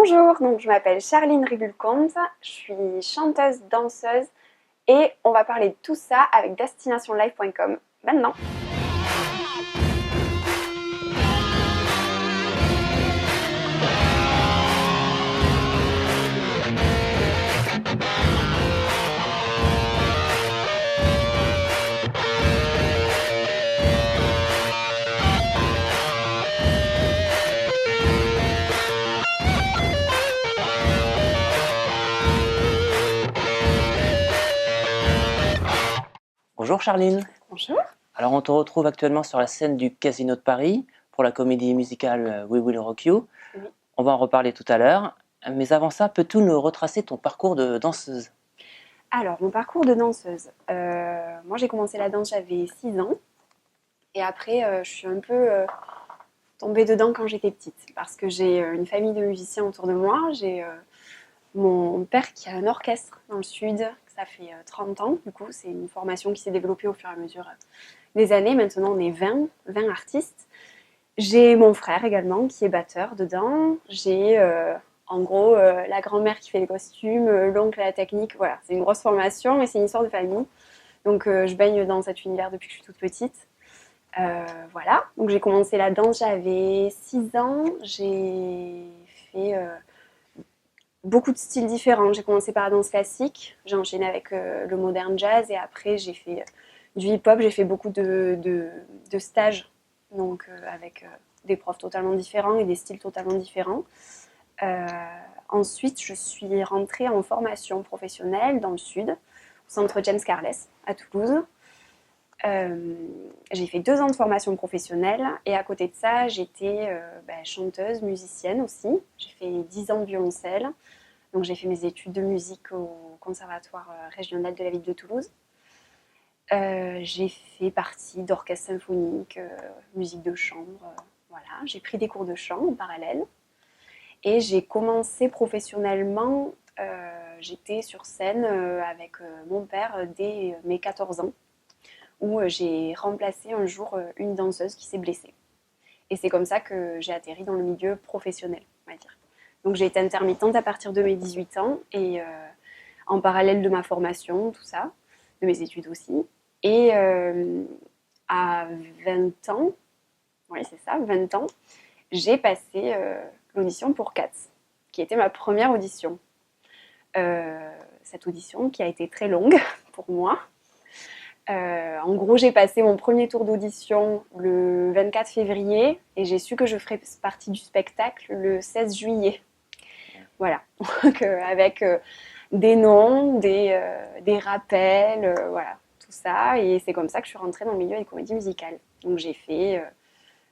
Bonjour, donc je m'appelle Charline Ribulcomte, je suis chanteuse, danseuse et on va parler de tout ça avec destinationlive.com maintenant. Bonjour Charline. Bonjour. Alors on te retrouve actuellement sur la scène du Casino de Paris pour la comédie musicale We Will Rock You. Oui. On va en reparler tout à l'heure. Mais avant ça, peux-tu nous retracer ton parcours de danseuse? Alors, mon parcours de danseuse. Moi j'ai commencé la danse, j'avais 6 ans et après je suis un peu tombée dedans quand j'étais petite parce que j'ai une famille de musiciens autour de moi. J'ai mon père qui a un orchestre dans le sud, ça fait 30 ans. Du coup, c'est une formation qui s'est développée au fur et à mesure des années. Maintenant, on est 20 artistes. J'ai mon frère également qui est batteur dedans. J'ai en gros la grand-mère qui fait les costumes, l'oncle à la technique. Voilà, c'est une grosse formation et c'est une histoire de famille. Donc je baigne dans cet univers depuis que je suis toute petite. Voilà, donc j'ai commencé la danse, j'avais 6 ans. J'ai fait beaucoup de styles différents. J'ai commencé par la danse classique, j'ai enchaîné avec le modern jazz et après j'ai fait du hip-hop. J'ai fait beaucoup de stages, donc avec des profs totalement différents et des styles totalement différents. Euh, Ensuite, je suis rentrée en formation professionnelle dans le sud, au centre James Carles à Toulouse. J'ai fait 2 ans de formation professionnelle et à côté de ça, j'étais chanteuse, musicienne aussi. J'ai fait 10 ans de violoncelle. Donc j'ai fait mes études de musique au conservatoire régional de la ville de Toulouse. J'ai fait partie d'orchestre symphonique, musique de chambre. Voilà. J'ai pris des cours de chant en parallèle. Et j'ai commencé professionnellement, j'étais sur scène avec mon père dès mes 14 ans, où j'ai remplacé un jour une danseuse qui s'est blessée. Et c'est comme ça que j'ai atterri dans le milieu professionnel, on va dire. Donc j'ai été intermittente à partir de mes 18 ans et en parallèle de ma formation, tout ça, de mes études aussi. Et à 20 ans, oui c'est ça, 20 ans, j'ai passé l'audition pour Cats, qui était ma première audition. Cette audition qui a été très longue pour moi. En gros, j'ai passé mon premier tour d'audition le 24 février et j'ai su que je ferais partie du spectacle le 16 juillet. Voilà, donc avec des noms, des rappels, voilà, tout ça. Et c'est comme ça que je suis rentrée dans le milieu des comédies musicales. Donc j'ai fait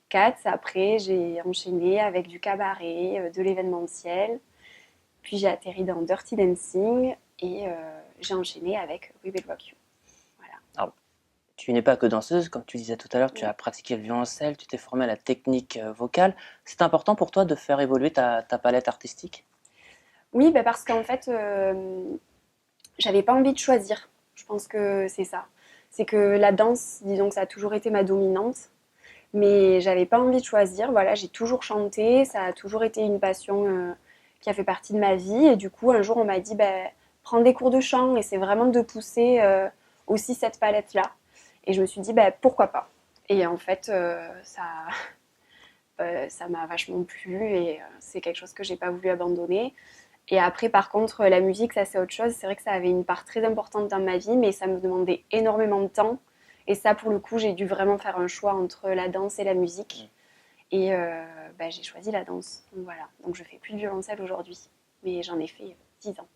Cats, après j'ai enchaîné avec du cabaret, de l'événementiel. Puis j'ai atterri dans Dirty Dancing et j'ai enchaîné avec We Will Rock You. Voilà. Alors, tu n'es pas que danseuse, comme tu disais tout à l'heure, tu as pratiqué le violoncelle, tu t'es formée à la technique vocale. C'est important pour toi de faire évoluer ta palette artistique? Oui, bah parce qu'en fait, j'avais pas envie de choisir. Je pense que c'est ça. C'est que la danse, disons que ça a toujours été ma dominante, mais j'avais pas envie de choisir. Voilà, j'ai toujours chanté, ça a toujours été une passion qui a fait partie de ma vie. Et du coup, un jour, on m'a dit, bah, prends des cours de chant, et c'est vraiment de pousser aussi cette palette-là. Et je me suis dit, bah, pourquoi pas. Et en fait, ça m'a vachement plu et c'est quelque chose que j'ai pas voulu abandonner. Et après, par contre, la musique, ça c'est autre chose. C'est vrai que ça avait une part très importante dans ma vie, mais ça me demandait énormément de temps. Et ça, pour le coup, j'ai dû vraiment faire un choix entre la danse et la musique. Et j'ai choisi la danse. Donc voilà. Donc je fais plus de violoncelle aujourd'hui, mais j'en ai fait 10 ans.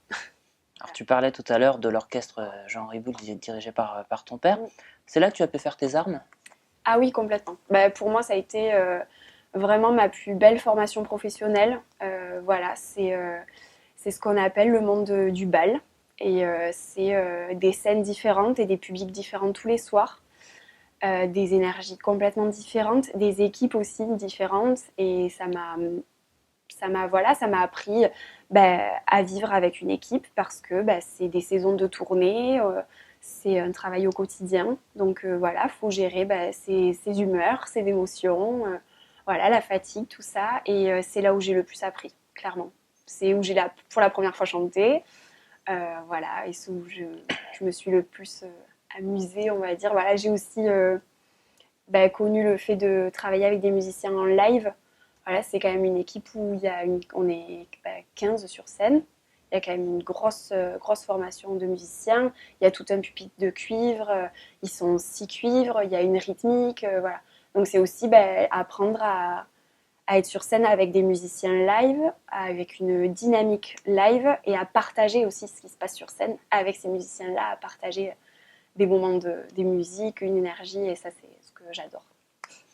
Alors tu parlais tout à l'heure de l'orchestre Jean Riboul dirigé par ton père. Mm. C'est là que tu as pu faire tes armes? Ah oui, complètement. Bah, pour moi, ça a été vraiment ma plus belle formation professionnelle. Voilà, c'est ce qu'on appelle le monde du bal. Et c'est des scènes différentes et des publics différents tous les soirs. Des énergies complètement différentes, des équipes aussi différentes. Et ça m'a appris à vivre avec une équipe parce que c'est des saisons de tournée, c'est un travail au quotidien. Donc voilà, faut gérer ses humeurs, ses émotions, voilà, la fatigue, tout ça. Et c'est là où j'ai le plus appris, clairement. c'est où j'ai pour la première fois chanté. Voilà, et c'est où je me suis le plus amusée, on va dire. Voilà, j'ai aussi connu le fait de travailler avec des musiciens en live. Voilà, c'est quand même une équipe où on est 15 sur scène. Il y a quand même une grosse formation de musiciens. Il y a tout un pupitre de cuivre. Ils sont 6 cuivres. Il y a une rythmique. Voilà. Donc c'est aussi apprendre à être sur scène avec des musiciens live, avec une dynamique live et à partager aussi ce qui se passe sur scène avec ces musiciens-là, à partager des moments des musiques, une énergie, et ça c'est ce que j'adore.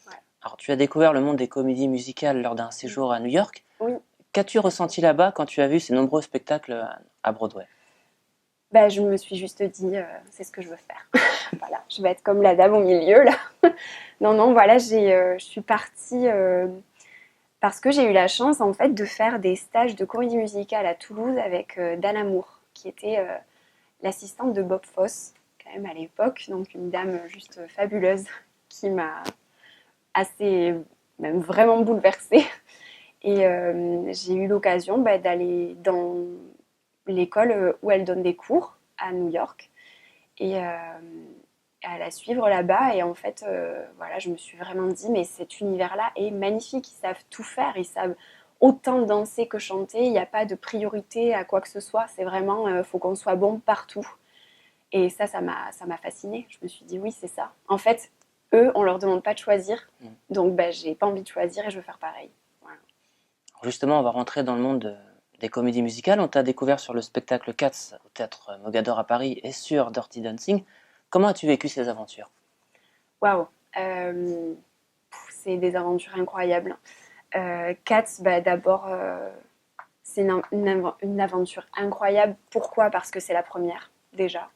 Voilà. Alors, tu as découvert le monde des comédies musicales lors d'un séjour à New York. Oui. Qu'as-tu ressenti là-bas quand tu as vu ces nombreux spectacles à Broadway? Je me suis juste dit, c'est ce que je veux faire. Voilà, je vais être comme la dame au milieu là. Non, voilà, je suis partie parce que j'ai eu la chance en fait de faire des stages de comédie musicale à Toulouse avec Dana Moore, qui était l'assistante de Bob Fosse, quand même à l'époque, donc une dame juste fabuleuse qui m'a assez, même vraiment bouleversée. Et j'ai eu l'occasion d'aller dans l'école où elle donne des cours à New York et à la suivre là-bas. Et en fait, voilà, je me suis vraiment dit, mais cet univers-là est magnifique. Ils savent tout faire, ils savent autant danser que chanter. Il n'y a pas de priorité à quoi que ce soit. C'est vraiment, faut qu'on soit bon partout. Et ça m'a fascinée. Je me suis dit, oui, c'est ça. En fait, eux, on leur demande pas de choisir. Donc, j'ai pas envie de choisir et je veux faire pareil. Voilà. Justement, on va rentrer dans le monde des comédies musicales. On t'a découvert sur le spectacle Cats au théâtre Mogador à Paris et sur Dirty Dancing. Comment as-tu vécu ces aventures? Waouh! C'est des aventures incroyables. Cats, d'abord, c'est une aventure incroyable. Pourquoi? Parce que c'est la première, déjà.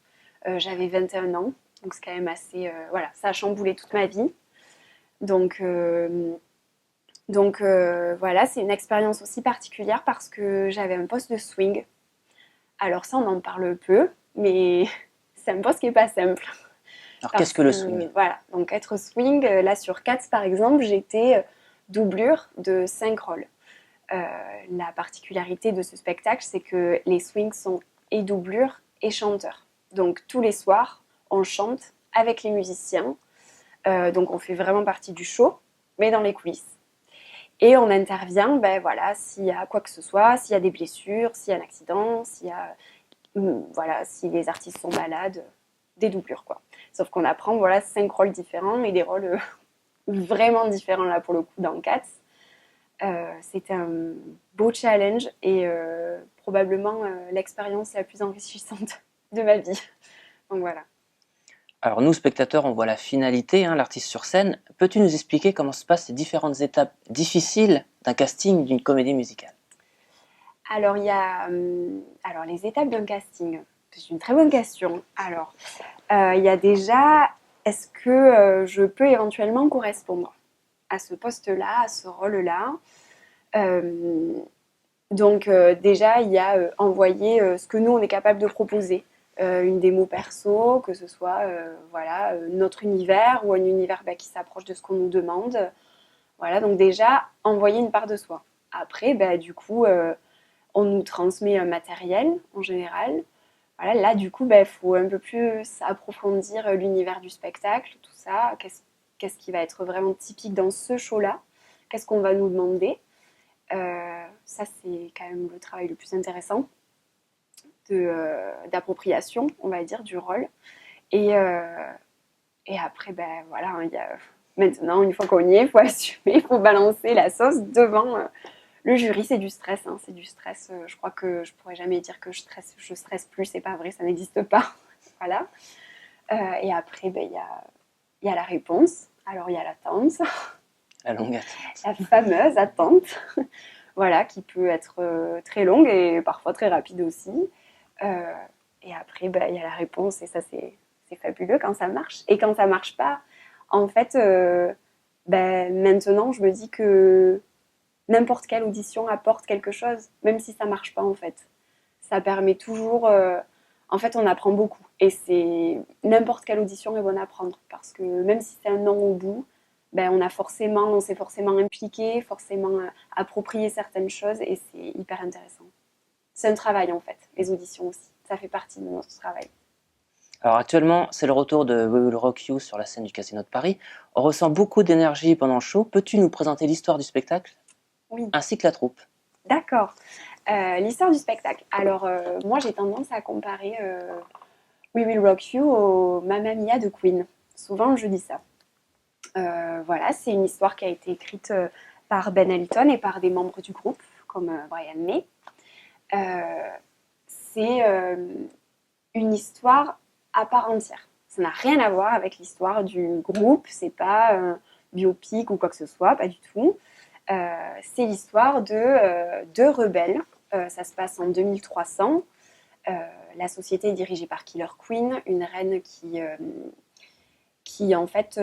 J'avais 21 ans, donc c'est quand même assez... voilà, ça a chamboulé toute ma vie. Donc, voilà, c'est une expérience aussi particulière parce que j'avais un poste de swing. Alors ça, on en parle peu, mais c'est un poste qui n'est pas simple. Alors, qu'est-ce Parce que le que, swing? voilà, donc être swing, là sur Cats par exemple, j'étais doublure de 5 rôles. La particularité de ce spectacle, c'est que les swings sont et doublures et chanteurs. Donc tous les soirs, on chante avec les musiciens. Donc on fait vraiment partie du show, mais dans les coulisses. Et on intervient, voilà, s'il y a quoi que ce soit, s'il y a des blessures, s'il y a un accident, voilà, si les artistes sont malades, des doublures quoi. Sauf qu'on apprend voilà 5 rôles différents et des rôles vraiment différents là pour le coup dans Cats. C'était un beau challenge et probablement l'expérience la plus enrichissante de ma vie. Donc voilà. Alors nous, spectateurs, on voit la finalité, l'artiste sur scène. Peux-tu nous expliquer comment se passent ces différentes étapes difficiles d'un casting d'une comédie musicale? Alors il y a alors les étapes d'un casting. C'est une très bonne question. Alors il y a déjà, est-ce que je peux éventuellement correspondre à ce poste-là, à ce rôle-là? Donc déjà, il y a envoyer ce que nous, on est capable de proposer. Une démo perso, que ce soit voilà, notre univers ou un univers qui s'approche de ce qu'on nous demande. Voilà, donc déjà, envoyer une part de soi. Après, du coup, on nous transmet un matériel en général. Voilà, là, du coup, il faut un peu plus approfondir l'univers du spectacle, tout ça. Qu'est-ce qui va être vraiment typique dans ce show-là? Qu'est-ce qu'on va nous demander? Ça, c'est quand même le travail le plus intéressant d'appropriation, on va dire, du rôle. Et, euh, et après, voilà, il y a, maintenant, une fois qu'on y est, il faut assumer, il faut balancer la sauce devant le jury. C'est du stress, c'est du stress. Je crois que je pourrais jamais dire que je stresse plus, c'est pas vrai, ça n'existe pas. Voilà. Et après, il y a la réponse. Alors, il y a l'attente. La longue attente. La fameuse attente. Voilà, qui peut être très longue et parfois très rapide aussi. Euh, et après, il y a la réponse et ça, c'est fabuleux quand ça marche. Et quand ça marche pas, en fait, maintenant, je me dis que n'importe quelle audition apporte quelque chose, même si ça marche pas, en fait. Ça permet toujours... en fait, on apprend beaucoup. Et c'est n'importe quelle audition est bonne à prendre. Parce que même si c'est un non au bout, ben, on s'est forcément impliqué, forcément approprié certaines choses et c'est hyper intéressant. C'est un travail en fait, les auditions aussi. Ça fait partie de notre travail. Alors actuellement, c'est le retour de We Will Rock You sur la scène du Casino de Paris. On ressent beaucoup d'énergie pendant le show. Peux-tu nous présenter l'histoire du spectacle Oui, ainsi que la troupe? d'accord. L'histoire du spectacle. Alors, moi, j'ai tendance à comparer We Will Rock You au Mamma Mia de Queen. Souvent, je dis ça. Voilà, c'est une histoire qui a été écrite par Ben Elton et par des membres du groupe, comme Brian May. C'est une histoire à part entière. Ça n'a rien à voir avec l'histoire du groupe, c'est pas biopic ou quoi que ce soit, pas du tout. C'est l'histoire de deux rebelles. Ça se passe en 2300. Euh, la société est dirigée par Killer Queen, une reine qui en fait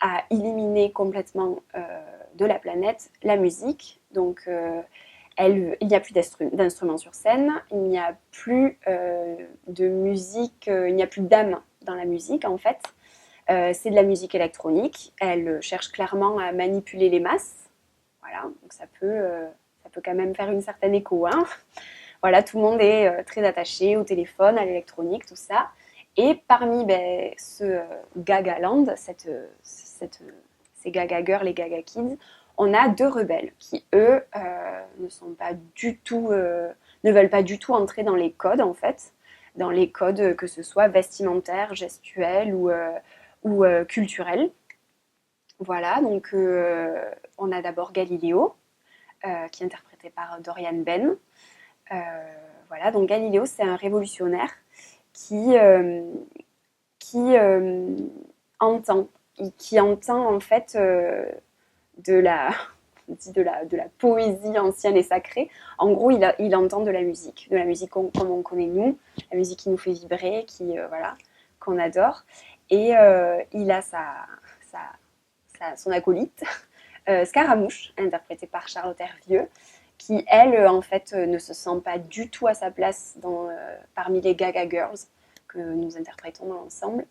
a éliminé complètement de la planète la musique. Donc il n'y a plus d'instruments sur scène, il n'y a plus de musique, il n'y a plus d'âme dans la musique en fait. C'est de la musique électronique. Elle cherche clairement à manipuler les masses. Voilà, donc ça peut quand même faire une certaine écho. Hein. Voilà, tout le monde est très attaché au téléphone, à l'électronique, tout ça. Et parmi ce Gaga Land, ces Gaga Girls, les Gaga Kids, on a deux rebelles qui, eux, ne sont pas du tout, ne veulent pas du tout entrer dans les codes, en fait, dans les codes que ce soit vestimentaires, gestuels ou culturels. Voilà, donc on a d'abord Galiléo, qui est interprété par Dorian Ben. Euh, voilà, donc Galiléo, c'est un révolutionnaire qui, euh, qui entend, qui entend en fait de la, de la poésie ancienne et sacrée. En gros, il entend de la musique comme on connaît nous, la musique qui nous fait vibrer, voilà, qu'on adore. Et il a son acolyte, Scaramouche, interprété par Charlotte Hervieux, qui, elle, en fait, ne se sent pas du tout à sa place parmi les Gaga Girls que nous interprétons dans l'ensemble.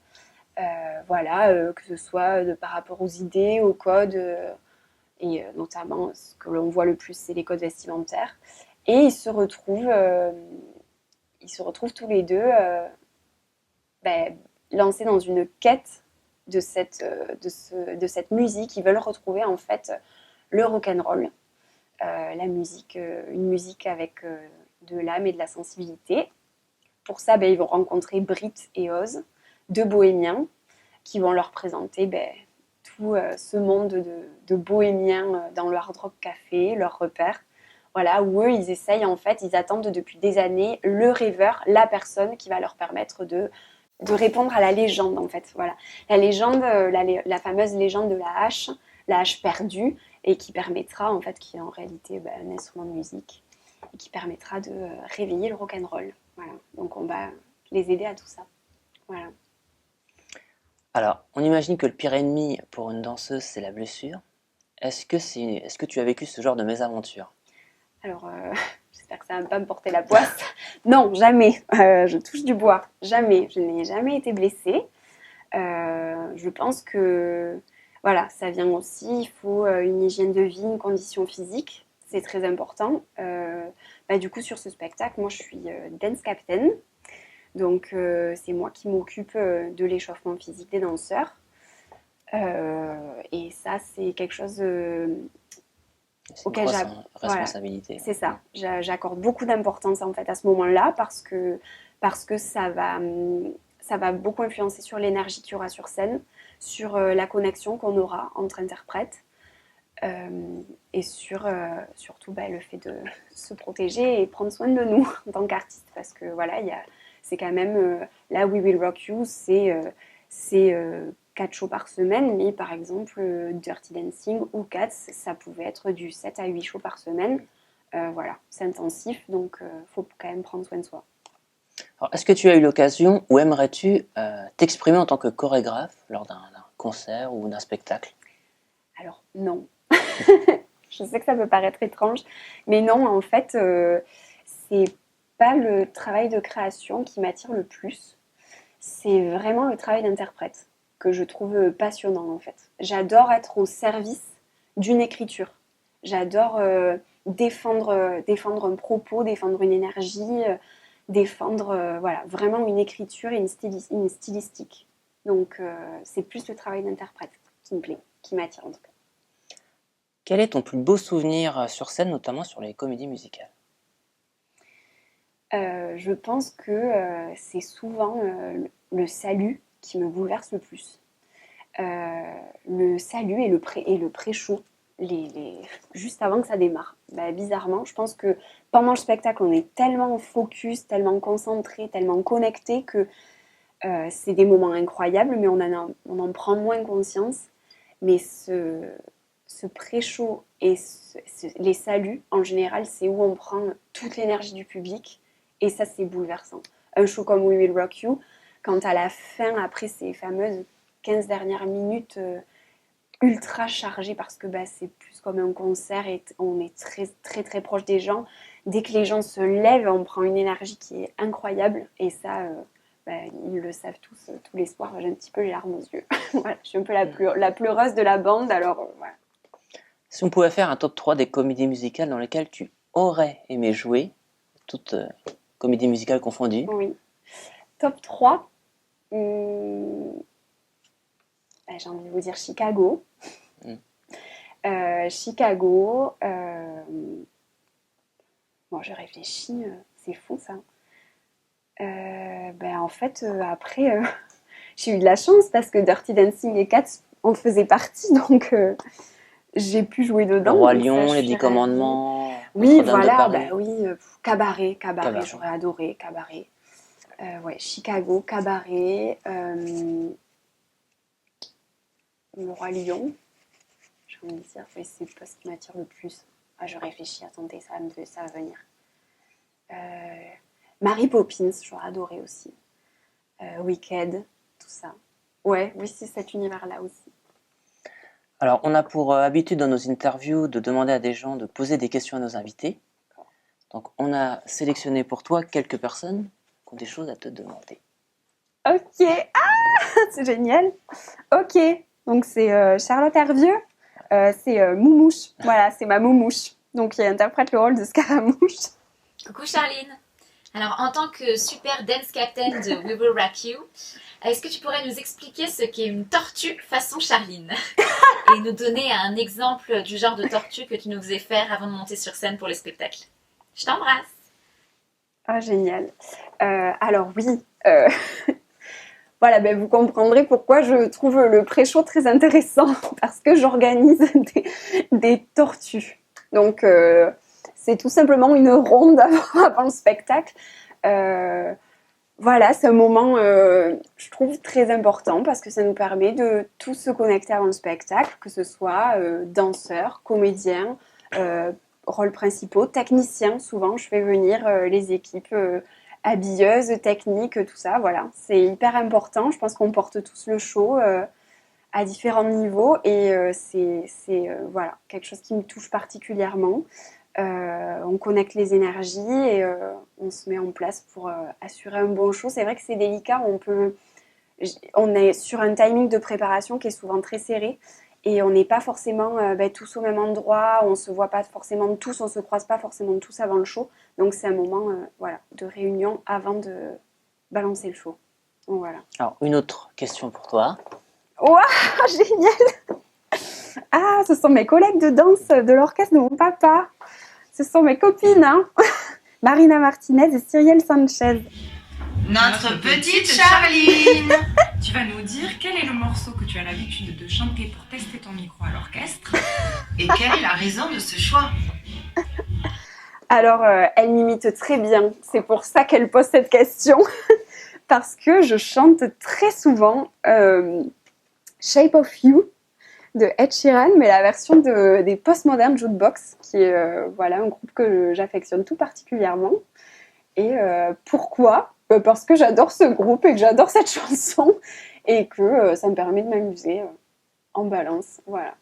Voilà, que ce soit par rapport aux idées, aux codes, et notamment ce que l'on voit le plus, c'est les codes vestimentaires. Et ils se retrouvent tous les deux ben, lancés dans une quête de cette musique. Ils veulent retrouver en fait le rock'n'roll, une musique avec de l'âme et de la sensibilité. Pour ça, ils vont rencontrer Brit et Oz, deux bohémiens, qui vont leur présenter tout ce monde de bohémiens dans le Hard Rock Café, leur repère. Voilà, où eux, ils essayent, en fait, ils attendent depuis des années le rêveur, la personne qui va leur permettre de répondre à la légende, en fait. Voilà. La légende, la fameuse légende de la hache perdue, et qui permettra, en fait, qui est en réalité un instrument de musique, et qui permettra de réveiller le rock'n'roll. Voilà. Donc on va les aider à tout ça. Voilà. Alors, on imagine que le pire ennemi pour une danseuse, c'est la blessure. Est-ce que tu as vécu ce genre de mésaventure? Alors, j'espère que ça ne va pas me porter la poisse. Non, jamais. Je touche du bois. Jamais. Je n'ai jamais été blessée. Je pense que voilà, ça vient aussi. Il faut une hygiène de vie, une condition physique. C'est très important. Du coup, sur ce spectacle, moi, je suis dance captain. Donc, c'est moi qui m'occupe de l'échauffement physique des danseurs. Et ça, c'est quelque chose C'est une auquel grosse voilà, responsabilité. c'est ça. J'accorde beaucoup d'importance en fait à ce moment-là parce que ça va beaucoup influencer sur l'énergie qu'il y aura sur scène, sur la connexion qu'on aura entre interprètes et surtout le fait de se protéger et prendre soin de nous en tant qu'artiste parce que voilà, c'est quand même là We Will Rock You, c'est 4 shows par semaine, mais par exemple Dirty Dancing ou Cats, ça pouvait être du 7 à 8 shows par semaine. Voilà, c'est intensif, donc faut quand même prendre soin de soi. Alors, est-ce que tu as eu l'occasion ou aimerais-tu t'exprimer en tant que chorégraphe lors d'un concert ou d'un spectacle? Alors non, je sais que ça peut paraître étrange, mais non, en fait, c'est pas le travail de création qui m'attire le plus, c'est vraiment le travail d'interprète. que je trouve passionnant en fait. J'adore être au service d'une écriture. J'adore défendre un propos, défendre une énergie, défendre voilà, vraiment une écriture et une stylistique. Donc c'est plus le travail d'interprète qui me plaît, qui m'attire en tout cas. Quel est ton plus beau souvenir sur scène, notamment sur les comédies musicales? Je pense que c'est souvent le salut qui me bouleverse le plus. Le salut et le pré-show, juste avant que ça démarre. Bah, bizarrement, je pense que pendant le spectacle, on est tellement focus, tellement concentré, tellement connecté que c'est des moments incroyables, mais on en prend moins conscience. Mais ce pré-show et les saluts, en général, c'est où on prend toute l'énergie du public. Et ça, c'est bouleversant. Un show comme We Will Rock You, quand à la fin, après ces fameuses 15 dernières minutes ultra chargées, parce que bah, c'est plus comme un concert et on est très, très, très proche des gens. Dès que les gens se lèvent, on prend une énergie qui est incroyable. Et ça, bah, ils le savent tous les soirs, j'ai un petit peu les larmes aux yeux. Voilà, je suis un peu la pleureuse de la bande, alors voilà. Si on pouvait faire un top 3 des comédies musicales dans lesquelles tu aurais aimé jouer, toutes comédies musicales confondues. Oui. Top 3, bah, j'ai envie de vous dire Chicago. Chicago. Bon, je réfléchis, c'est fou ça. Ben, en fait, après, j'ai eu de la chance parce que Dirty Dancing et Cats en faisaient partie, donc j'ai pu jouer dedans. Le Roi donc ça, Lion, je les suis 10 ravie. Commandements, Oui, Notre-Dame de voilà, Paris. bah oui, Cabaret, Cabaret. j'aurais adoré Cabaret. Ouais, Chicago, Cabaret, Le Roi Lion. J'ai envie de dire, mais c'est pas ce qui m'attire le plus. Ah, je réfléchis, attendez, ça va venir. Mary Poppins, j'aurais adoré aussi. Wicked, tout ça. Ouais, oui, c'est cet univers-là aussi. Alors, on a pour habitude dans nos interviews de demander à des gens de poser des questions à nos invités. Donc, on a sélectionné pour toi quelques personnes qui ont des choses à te demander. Ok, c'est génial. Ok, donc c'est Charlotte Hervieux, c'est Moumouche. Voilà, c'est ma Moumouche. Donc, qui interprète le rôle de Scaramouche. Coucou Charline. Alors, en tant que super dance captain de We Will Rock You, est-ce que tu pourrais nous expliquer ce qu'est une tortue façon Charline et nous donner un exemple du genre de tortue que tu nous faisais faire avant de monter sur scène pour le spectacle? Je t'embrasse. Ah, génial. Alors oui, voilà, ben, vous comprendrez pourquoi je trouve le pré-show très intéressant parce que j'organise des tortues. Donc, c'est tout simplement une ronde avant le spectacle. Voilà, c'est un moment, je trouve, très important parce que ça nous permet de tous se connecter avant le spectacle, que ce soit danseurs, comédiens, rôles principaux, techniciens. Souvent, je fais venir les équipes habilleuses, techniques, tout ça. Voilà, c'est hyper important. Je pense qu'on porte tous le show à différents niveaux et c'est voilà, quelque chose qui me touche particulièrement. On connecte les énergies et on se met en place pour assurer un bon show. C'est vrai que c'est délicat, on est sur un timing de préparation qui est souvent très serré et on n'est pas forcément tous au même endroit, on se voit pas forcément tous, on se croise pas forcément tous avant le show. Donc c'est un moment voilà, de réunion avant de balancer le show. Donc, voilà. Alors, une autre question pour toi. Waouh, génial! Ah, ce sont mes collègues de danse de l'orchestre de mon papa. Ce sont mes copines, hein. Marina Martinez et Cyrielle Sanchez. Notre petite Charline. Tu vas nous dire quel est le morceau que tu as l'habitude de chanter pour tester ton micro à l'orchestre et quelle est la raison de ce choix? Alors, elle m'imite très bien. C'est pour ça qu'elle pose cette question. Parce que je chante très souvent Shape of You de Ed Sheeran, mais la version des Postmodern Jukebox, qui est voilà, un groupe que j'affectionne tout particulièrement. Et pourquoi ? Parce que j'adore ce groupe et que j'adore cette chanson et que ça me permet de m'amuser en balance. Voilà.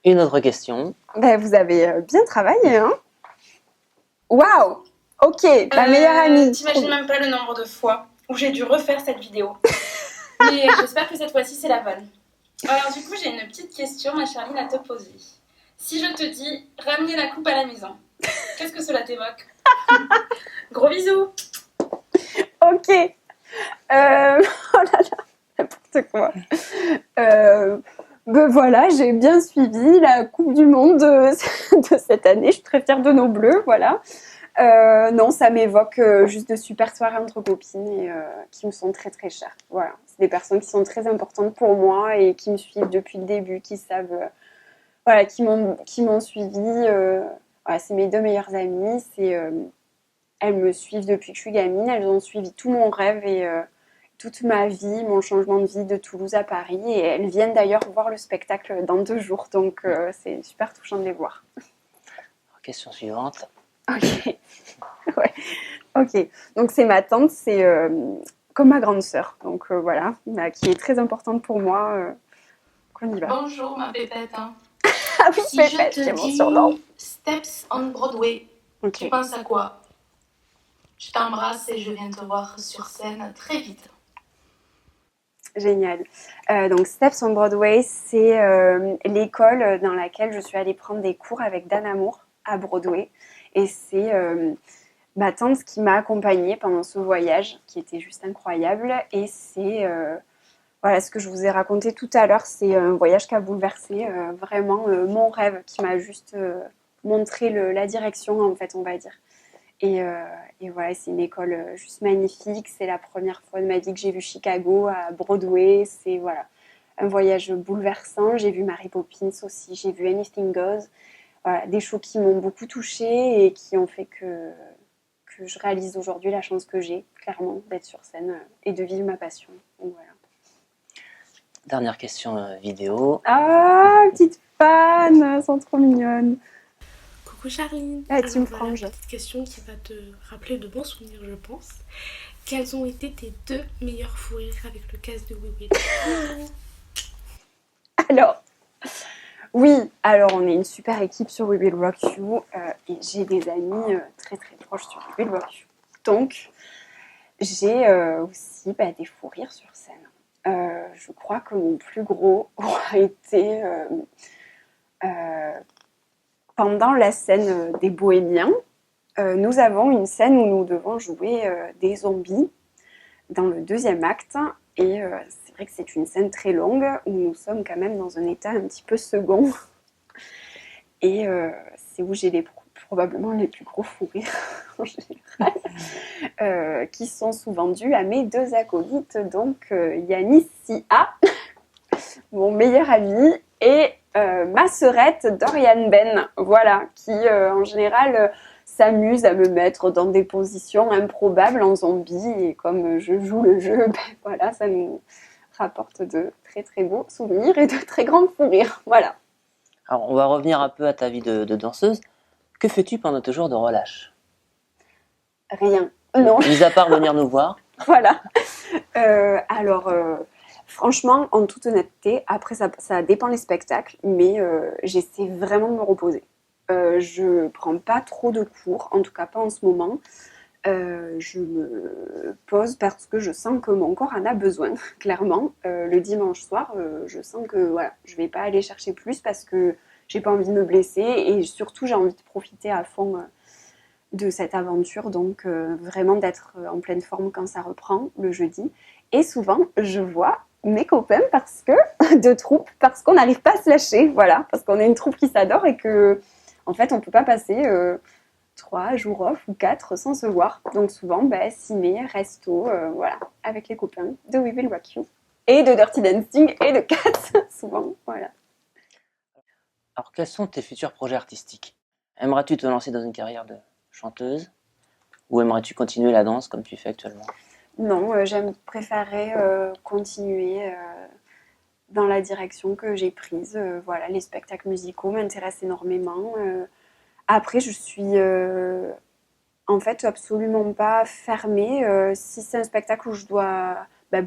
Une autre question. Ben, vous avez bien travaillé, hein ? Waouh ! Ok, ma meilleure amie. T'imagines même pas le nombre de fois où j'ai dû refaire cette vidéo. Mais j'espère que cette fois-ci, c'est la bonne. Alors du coup, j'ai une petite question, ma Charline, à te poser. Si je te dis ramener la coupe à la maison, qu'est-ce que cela t'évoque? Gros bisous. Ok. Oh là là, n'importe quoi. Ben voilà, j'ai bien suivi la Coupe du Monde de cette année. Je suis très fière de nos Bleus, voilà. Non, ça m'évoque juste de super soirées entre copines et qui me sont très très chères. Voilà, c'est des personnes qui sont très importantes pour moi et qui me suivent depuis le début, qui savent, voilà, qui m'ont suivi. Voilà, c'est mes deux meilleures amies. Elles me suivent depuis que je suis gamine. Elles ont suivi tout mon rêve et toute ma vie, mon changement de vie de Toulouse à Paris. Et elles viennent d'ailleurs voir le spectacle dans 2 jours, donc c'est super touchant de les voir. Question suivante. Ok. Ouais. Ok. Donc c'est ma tante, c'est comme ma grande sœur. Donc voilà, qui est très importante pour moi. On y va. Bonjour ma pépette. Ah oui, Si Pépette, je c'est te mon surnom. dis Steps on Broadway, Ok. tu penses à quoi? Je t'embrasse et je viens te voir sur scène très vite. Génial. Donc Steps on Broadway, c'est l'école dans laquelle je suis allée prendre des cours avec Dan Amour à Broadway. Et c'est ma tante qui m'a accompagnée pendant ce voyage qui était juste incroyable. Et c'est voilà, ce que je vous ai raconté tout à l'heure, c'est un voyage qui a bouleversé vraiment mon rêve, qui m'a juste montré la direction, en fait, on va dire. Et voilà, c'est une école juste magnifique. C'est la première fois de ma vie que j'ai vu Chicago à Broadway. C'est voilà, un voyage bouleversant. J'ai vu Mary Poppins aussi. J'ai vu Anything Goes. Voilà, des shows qui m'ont beaucoup touchée et qui ont fait que je réalise aujourd'hui la chance que j'ai, clairement, d'être sur scène et de vivre ma passion. Donc voilà. Dernière question vidéo. Ah, petite fan, elles sont trop mignonnes. Coucou Charline. Ah, tu me Alors, voilà, franges. petite question qui va te rappeler de bons souvenirs, je pense. Quels ont été tes 2 meilleurs fous rires avec le cast de We Will? Alors, oui, alors on est une super équipe sur We Will Rock You et j'ai des amis très très proches sur We Will Rock You. Donc, j'ai aussi des fous rires sur scène. Je crois que mon plus gros aura été pendant la scène des Bohémiens. Nous avons une scène où nous devons jouer des zombies dans le 2e acte. Et c'est vrai que c'est une scène très longue où nous sommes quand même dans un état un petit peu second. Et c'est où j'ai probablement les plus gros fous rires en général, qui sont souvent dus à mes 2 acolytes, donc Yanis Sia, mon meilleur ami, et ma sœurette Dorian Ben, voilà, qui en général s'amuse à me mettre dans des positions improbables en zombie, et comme je joue le jeu, voilà, ça nous rapporte de très très beaux souvenirs et de très grands fous rires, voilà. Alors, on va revenir un peu à ta vie de danseuse. Que fais-tu pendant tes jours de relâche? Rien, non. Mis à part venir nous voir. Voilà. Alors, franchement, en toute honnêteté, après ça dépend les spectacles, mais j'essaie vraiment de me reposer. Je prends pas trop de cours, en tout cas pas en ce moment. Je me pose parce que je sens que mon corps en a besoin, clairement. Le dimanche soir, je sens que voilà, je vais pas aller chercher plus parce que j'ai pas envie de me blesser et surtout j'ai envie de profiter à fond de cette aventure, donc vraiment d'être en pleine forme quand ça reprend le jeudi. Et souvent, je vois mes copains de troupe parce qu'on n'arrive pas à se lâcher, voilà, parce qu'on est une troupe qui s'adore et que en fait on peut pas passer 3 jours off ou 4 sans se voir. Donc souvent, ciné, resto, voilà, avec les copains de We Will Rock You et de Dirty Dancing et de Cats, souvent, voilà. Alors, quels sont tes futurs projets artistiques? Aimerais-tu te lancer dans une carrière de chanteuse ou aimerais-tu continuer la danse comme tu fais actuellement? Non, j'aime préférer continuer dans la direction que j'ai prise. Voilà, les spectacles musicaux m'intéressent énormément. Après, je suis en fait absolument pas fermée. Si c'est un spectacle où je dois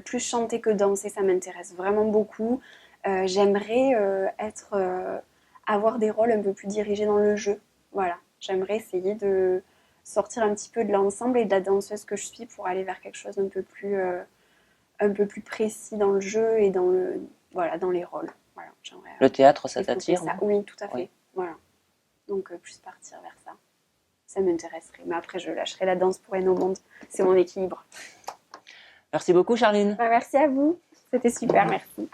plus chanter que danser, ça m'intéresse vraiment beaucoup. J'aimerais avoir des rôles un peu plus dirigés dans le jeu. Voilà, j'aimerais essayer sortir un petit peu de l'ensemble et de la danseuse que je suis pour aller vers quelque chose un peu plus précis dans le jeu et dans les rôles. Voilà, j'aimerais Le théâtre, ça évoquer t'attire? ça. Oui, tout à fait. Oui. Voilà. Donc plus partir vers ça. Ça m'intéresserait. Mais après, je lâcherai la danse pour Haine au monde. C'est mon équilibre. Merci beaucoup, Charline. Merci à vous. C'était super, merci.